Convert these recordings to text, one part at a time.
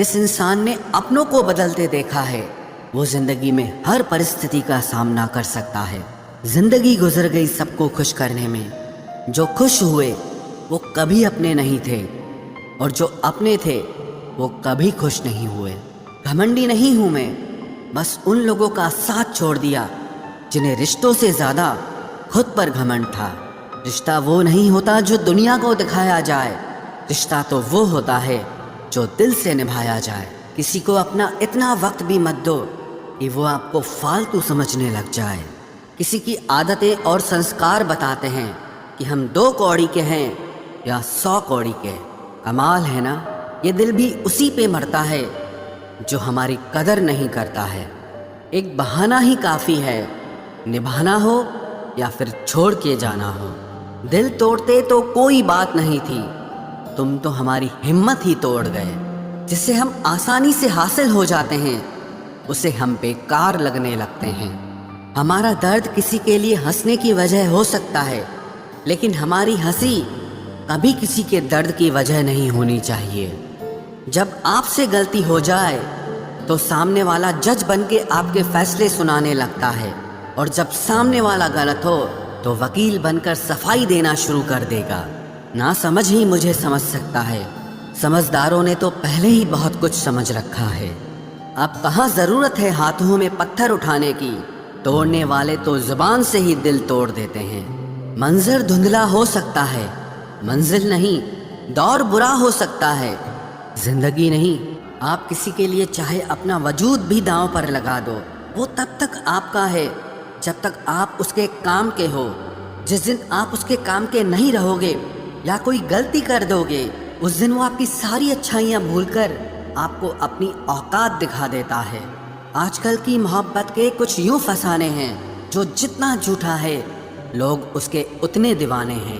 جس انسان نے اپنوں کو بدلتے دیکھا ہے وہ زندگی میں ہر پرستھتی کا سامنا کر سکتا ہے۔ زندگی گزر گئی سب کو خوش کرنے میں، جو خوش ہوئے وہ کبھی اپنے نہیں تھے، اور جو اپنے تھے وہ کبھی خوش نہیں ہوئے۔ گھمنڈی نہیں ہوں میں، بس ان لوگوں کا ساتھ چھوڑ دیا جنہیں رشتوں سے زیادہ خود پر گھمنڈ تھا۔ رشتہ وہ نہیں ہوتا جو دنیا کو دکھایا جائے، رشتہ تو وہ ہوتا ہے جو دل سے نبھایا جائے۔ کسی کو اپنا اتنا وقت بھی مت دو کہ وہ آپ کو فالتو سمجھنے لگ جائے۔ کسی کی عادتیں اور سنسکار بتاتے ہیں کہ ہم 2 کوڑی کے ہیں یا 100 کوڑی کے۔ کمال ہے نا، یہ دل بھی اسی پہ مرتا ہے جو ہماری قدر نہیں کرتا ہے۔ ایک بہانہ ہی کافی ہے، نبھانا ہو یا پھر چھوڑ کے جانا ہو۔ دل توڑتے تو کوئی بات نہیں تھی، تم تو ہماری ہمت ہی توڑ گئے۔ جسے ہم آسانی سے حاصل ہو جاتے ہیں اسے ہم بیکار لگنے لگتے ہیں۔ ہمارا درد کسی کے لیے ہنسنے کی وجہ ہو سکتا ہے، لیکن ہماری ہنسی کبھی کسی کے درد کی وجہ نہیں ہونی چاہیے۔ جب آپ سے غلطی ہو جائے تو سامنے والا جج بن کے آپ کے فیصلے سنانے لگتا ہے، اور جب سامنے والا غلط ہو تو وکیل بن کر صفائی دینا شروع کر دے گا۔ نہ سمجھ ہی مجھے سمجھ سکتا ہے، سمجھداروں نے تو پہلے ہی بہت کچھ سمجھ رکھا ہے۔ اب کہاں ضرورت ہے ہاتھوں میں پتھر اٹھانے کی، توڑنے والے تو زبان سے ہی دل توڑ دیتے ہیں۔ منظر دھندلا ہو سکتا ہے، منزل نہیں، دور برا ہو سکتا ہے، زندگی نہیں۔ آپ کسی کے لیے چاہے اپنا وجود بھی داؤں پر لگا دو، وہ تب تک آپ کا ہے جب تک آپ اس کے کام کے ہو۔ جس دن آپ اس کے کام کے نہیں رہو گے یا کوئی غلطی کر دو گے، اس دن وہ آپ کی ساری اچھائیاں بھول کر آپ کو اپنی اوقات دکھا دیتا ہے۔ آج کل کی محبت کے کچھ یوں فسانے ہیں، جو جتنا جھوٹا ہے لوگ اس کے اتنے دیوانے ہیں۔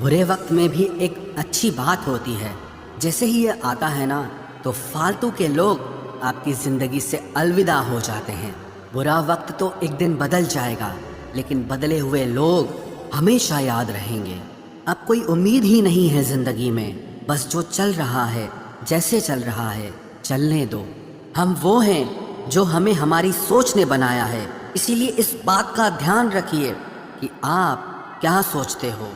برے وقت میں بھی ایک اچھی بات ہوتی ہے، جیسے ہی یہ آتا ہے نا تو فالتو کے لوگ آپ کی زندگی سے الوداع ہو جاتے ہیں۔ برا وقت تو ایک دن بدل جائے گا، لیکن بدلے ہوئے لوگ ہمیشہ یاد رہیں گے۔ اب کوئی امید ہی نہیں ہے زندگی میں، بس جو چل رہا ہے جیسے چل رہا ہے چلنے دو۔ ہم وہ ہیں جو ہمیں ہماری سوچ نے بنایا ہے، اسی لیے اس بات کا دھیان رکھیے کہ آپ کیا سوچتے ہو۔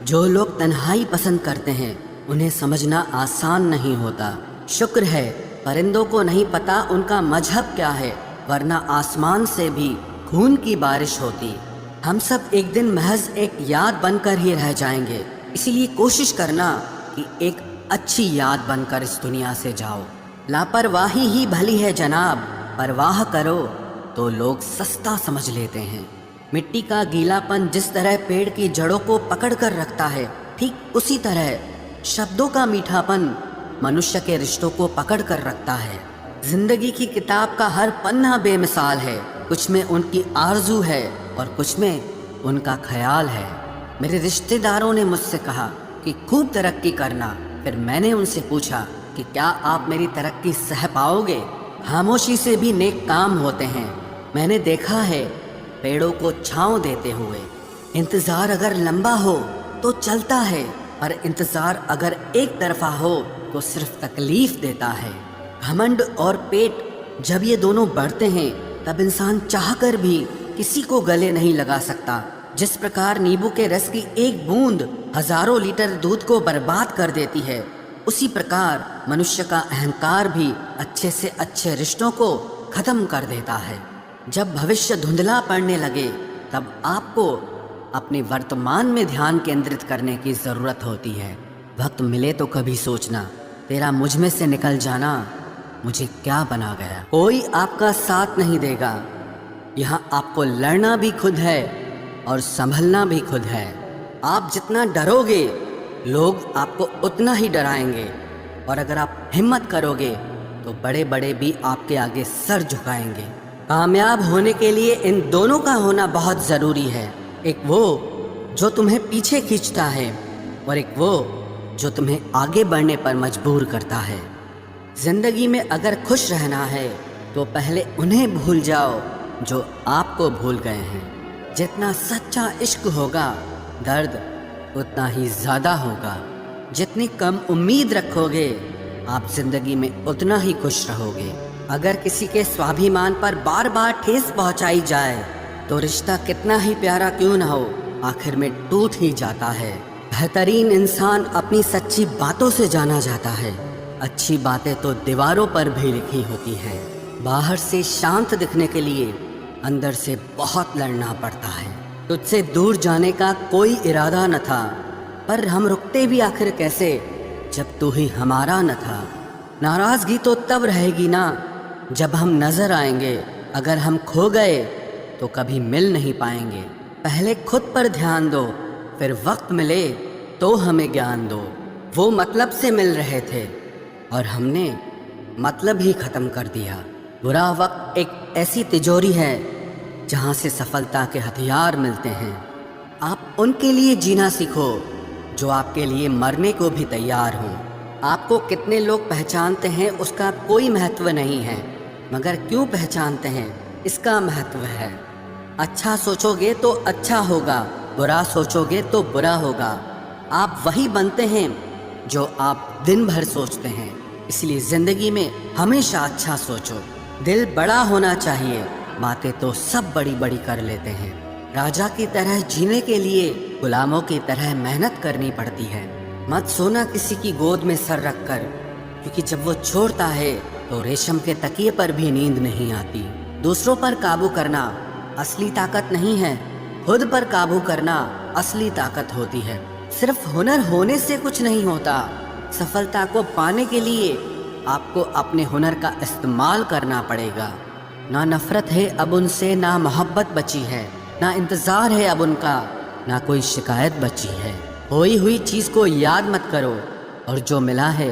جو لوگ تنہائی پسند کرتے ہیں انہیں سمجھنا آسان نہیں ہوتا۔ شکر ہے پرندوں کو نہیں پتا ان کا مذہب کیا ہے، ورنہ آسمان سے بھی خون کی بارش ہوتی۔ ہم سب ایک دن محض ایک یاد بن کر ہی رہ جائیں گے، اسی لیے کوشش کرنا کہ ایک اچھی یاد بن کر اس دنیا سے جاؤ۔ لاپرواہی ہی بھلی ہے جناب، پرواہ کرو تو لوگ سستا سمجھ لیتے ہیں۔ مٹی کا گیلا پن جس طرح پیڑ کی جڑوں کو پکڑ کر رکھتا ہے، ٹھیک اسی طرح شبدوں کا میٹھا پن منشیہ کے رشتوں کو پکڑ کر رکھتا ہے۔ زندگی کی کتاب کا ہر پنہ بے مثال ہے، کچھ میں ان کی آرزو ہے اور کچھ میں ان کا خیال ہے۔ میرے رشتہ داروں نے مجھ سے کہا کہ خوب ترقی کرنا، پھر میں نے ان سے پوچھا کہ کیا آپ میری ترقی سہ پاؤ گے؟ خاموشی سے بھی نیک کام ہوتے ہیں، میں نے دیکھا ہے پیڑوں کو چھاؤں دیتے ہوئے۔ انتظار اگر لمبا ہو تو چلتا ہے، پر انتظار اگر ایک طرفہ ہو تو صرف تکلیف دیتا ہے۔ گھمنڈ اور پیٹ جب یہ دونوں بڑھتے ہیں تب انسان چاہ کر بھی کسی کو گلے نہیں لگا سکتا۔ جس پرکار نیبو کے رس کی ایک بوند ہزاروں لیٹر دودھ کو برباد کر دیتی ہے، اسی پرکار منشیہ کا اہنکار بھی اچھے سے اچھے رشتوں کو ختم کر دیتا ہے۔ جب بھوشیہ دھندلا پڑنے لگے تب آپ کو اپنے ورتمان میں دھیان کیندرت کرنے کی ضرورت ہوتی ہے۔ وقت ملے تو کبھی سوچنا، تیرا مجھ میں سے نکل جانا مجھے کیا بنا گیا۔ کوئی آپ کا ساتھ نہیں دے گا، یہاں آپ کو لڑنا بھی خود ہے اور سنبھلنا بھی خود ہے۔ آپ جتنا ڈرو گے لوگ آپ کو اتنا ہی ڈرائیں گے، اور اگر آپ ہمت کرو گے تو بڑے بڑے بھی آپ کے آگے سر جھکائیں گے۔ کامیاب ہونے کے لیے ان دونوں کا ہونا بہت ضروری ہے، ایک وہ جو تمہیں پیچھے کھینچتا ہے اور ایک وہ جو تمہیں آگے بڑھنے پر مجبور کرتا ہے۔ زندگی میں اگر خوش رہنا ہے تو پہلے انہیں بھول جاؤ جو آپ کو بھول گئے ہیں۔ جتنا سچا عشق ہوگا درد اتنا ہی زیادہ ہوگا، جتنی کم امید رکھو گے आप जिंदगी में उतना ही खुश रहोगे। अगर किसी के स्वाभिमान पर बार बार ठेस पहुंचाई जाए तो रिश्ता कितना ही प्यारा क्यों ना हो, आखिर में टूट ही जाता है। बेहतरीन इंसान अपनी सच्ची बातों से जाना जाता है। अच्छी बातें तो दीवारों पर भी लिखी होती हैं। बाहर से शांत दिखने के लिए अंदर से बहुत लड़ना पड़ता है। तुझसे दूर जाने का कोई इरादा न था, पर हम रुकते भी आखिर कैसे जब तू ही हमारा न था। नाराजगी तो तब रहेगी ना जब हम नजर आएंगे, अगर हम खो गए तो कभी मिल नहीं पाएंगे। पहले खुद पर ध्यान दो, फिर वक्त मिले तो हमें ज्ञान दो। वो मतलब से मिल रहे थे और हमने मतलब ही खत्म कर दिया। बुरा वक्त एक ऐसी तिजोरी है जहाँ से सफलता के हथियार मिलते हैं। आप उनके लिए जीना सीखो जो आपके लिए मरने को भी तैयार हों। आपको कितने लोग पहचानते हैं उसका कोई महत्व नहीं है, मगर क्यों पहचानते हैं इसका महत्व है। अच्छा सोचोगे तो अच्छा होगा, बुरा सोचोगे तो बुरा होगा। आप वही बनते हैं जो आप दिन भर सोचते हैं। इसलिए जिंदगी में हमेशा अच्छा सोचो। दिल बड़ा होना चाहिए, बातें तो सब बड़ी बड़ी कर लेते हैं। राजा की तरह जीने के लिए गुलामों की तरह मेहनत करनी पड़ती है। मत सोना किसी की गोद में सर रखकर, क्योंकि जब वो छोड़ता है तो रेशम के तकिए पर भी नींद नहीं आती। दूसरों पर काबू करना असली ताकत नहीं है, खुद पर काबू करना असली ताकत होती है। सिर्फ हुनर होने से कुछ नहीं होता। सफलता को पाने के लिए आपको अपने हुनर का इस्तेमाल करना पड़ेगा। ना नफरत है अब उनसे, ना मोहब्बत बची है, ना इंतज़ार है अब उनका, ना कोई शिकायत बची है। खोई हुई चीज़ को याद मत करो और जो मिला है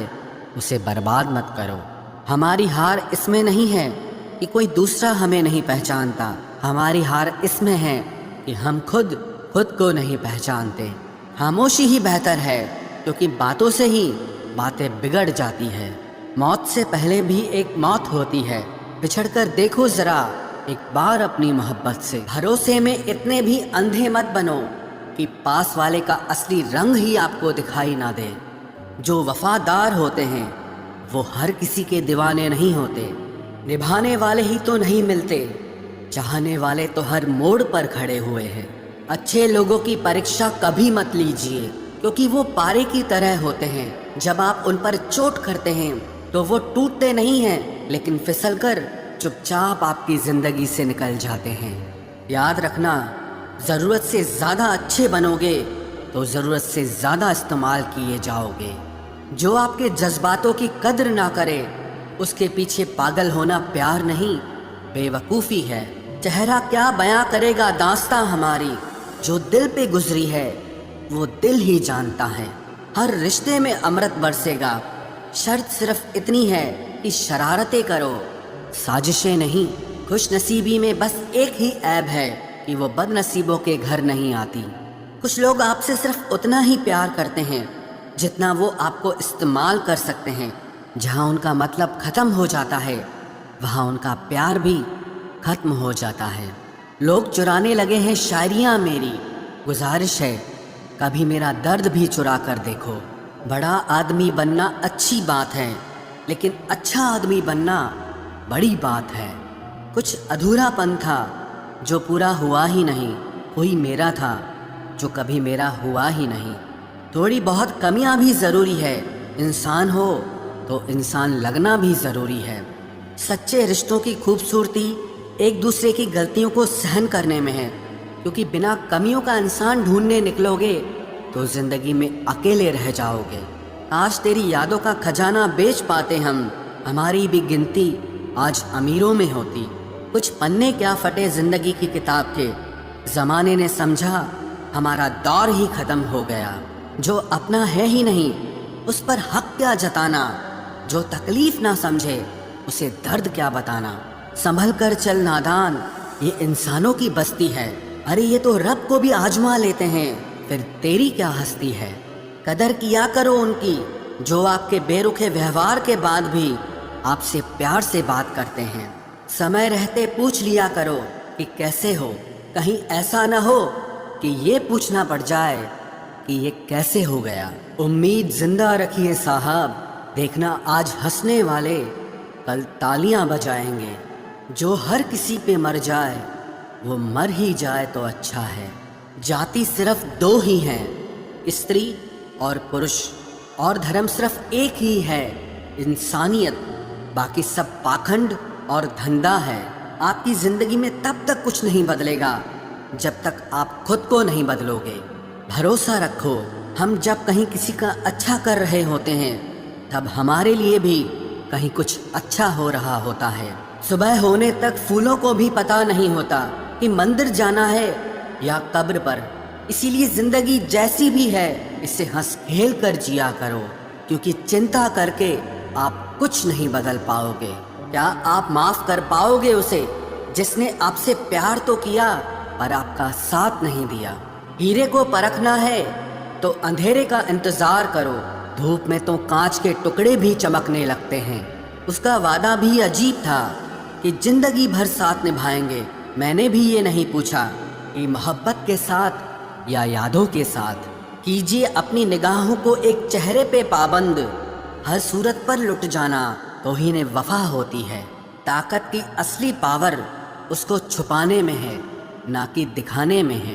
उसे बर्बाद मत करो। हमारी हार इसमें नहीं है कि कोई दूसरा हमें नहीं पहचानता, हमारी हार इसमें है कि हम खुद को नहीं पहचानते। खामोशी ही बेहतर है, क्योंकि बातों से ही बातें बिगड़ जाती है। मौत से पहले भी एक मौत होती है। बिछड़ कर देखो जरा एक बार अपनी मोहब्बत से। भरोसे में इतने भी अंधे मत बनो कि पास वाले का असली रंग ही आपको दिखाई ना दे। जो वफादार होते हैं वो हर किसी के दीवाने नहीं होते। निभाने वाले ही तो नहीं मिलते, चाहने वाले तो हर मोड़ पर खड़े हुए हैं। अच्छे लोगों की परीक्षा कभी मत लीजिए, क्योंकि वो पारे की तरह होते हैं। जब आप उन पर चोट करते हैं तो वो टूटते नहीं हैं, लेकिन फिसलकर चुपचाप आपकी जिंदगी से निकल जाते हैं। याद रखना, ज़रूरत से ज़्यादा अच्छे बनोगे तो ज़रूरत से ज़्यादा इस्तेमाल किए जाओगे। जो आपके जज्बातों की कद्र ना करे उसके पीछे पागल होना प्यार नहीं, बेवकूफ़ी है। चेहरा क्या बयां करेगा दास्तां हमारी, जो दिल पे गुजरी है वो दिल ही जानता है। हर रिश्ते में अमृत बरसेगा, शर्त सिर्फ इतनी है कि शरारतें करो, साजिशें नहीं। खुश नसीबी में बस एक ही ऐब है कि वो बदनसीबों के घर नहीं आती। कुछ लोग आपसे सिर्फ उतना ही प्यार करते हैं जितना वो आपको इस्तेमाल कर सकते हैं। जहाँ उनका मतलब ख़त्म हो जाता है वहाँ उनका प्यार भी ख़त्म हो जाता है। लोग चुराने लगे हैं शायरियाँ मेरी, गुजारिश है कभी मेरा दर्द भी चुरा कर देखो। बड़ा आदमी बनना अच्छी बात है, लेकिन अच्छा आदमी बनना बड़ी बात है। कुछ अधूरापन था जो पूरा हुआ ही नहीं, कोई मेरा था जो कभी मेरा हुआ ही नहीं। थोड़ी बहुत कमियां भी ज़रूरी है, इंसान हो तो इंसान लगना भी ज़रूरी है। सच्चे रिश्तों की खूबसूरती एक दूसरे की गलतियों को सहन करने में है, क्योंकि बिना कमियों का इंसान ढूंढने निकलोगे तो ज़िंदगी में अकेले रह जाओगे। आज तेरी यादों का खजाना बेच पाते हम, हमारी भी गिनती आज अमीरों में होती। कुछ पन्ने क्या फटे ज़िंदगी की किताब के, ज़माने ने समझा हमारा दौर ही ख़त्म हो गया। जो अपना है ही नहीं उस पर हक क्या जताना, जो तकलीफ़ ना समझे उसे दर्द क्या बताना। संभल कर चल नादान, ये इंसानों की बस्ती है। अरे ये तो रब को भी आजमा लेते हैं, फिर तेरी क्या हस्ती है। कदर किया करो उनकी जो आपके बेरुखे व्यवहार के बाद भी आपसे प्यार से बात करते हैं। समय रहते पूछ लिया करो कि कैसे हो, कहीं ऐसा ना हो कि ये पूछना पड़ जाए कि ये कैसे हो गया। उम्मीद जिंदा रखिए साहब, देखना आज हंसने वाले कल तालियां बजाएंगे। जो हर किसी पे मर जाए वो मर ही जाए तो अच्छा है। जाति सिर्फ दो ही हैं, स्त्री और पुरुष, और धर्म सिर्फ एक ही है, इंसानियत। बाकी सब पाखंड और धंधा है। आपकी जिंदगी में तब तक कुछ नहीं बदलेगा जब तक आप खुद को नहीं बदलोगे। भरोसा रखो, हम जब कहीं किसी का अच्छा कर रहे होते हैं तब हमारे लिए भी कहीं कुछ अच्छा हो रहा होता है। सुबह होने तक फूलों को भी पता नहीं होता कि मंदिर जाना है या कब्र पर। इसीलिए जिंदगी जैसी भी है इसे हंस खेल कर जिया करो, क्योंकि चिंता करके आप कुछ नहीं बदल पाओगे। क्या आप माफ कर पाओगे उसे जिसने आपसे प्यार तो किया पर आपका साथ नहीं दिया? हीरे को परखना है तो अंधेरे का इंतजार करो। धूप में तो कांच के टुकड़े भी चमकने लगते हैं। उसका वादा भी अजीब था कि जिंदगी भर साथ निभाएंगे। मैंने भी ये नहीं पूछा कि मोहब्बत के साथ या यादों के साथ। कीजिए अपनी निगाहों को एक चेहरे पे पाबंद। हर सूरत पर लुट जाना तौहीन वफा होती है। ताकत की असली पावर उसको छुपाने में है, ना कि दिखाने में है।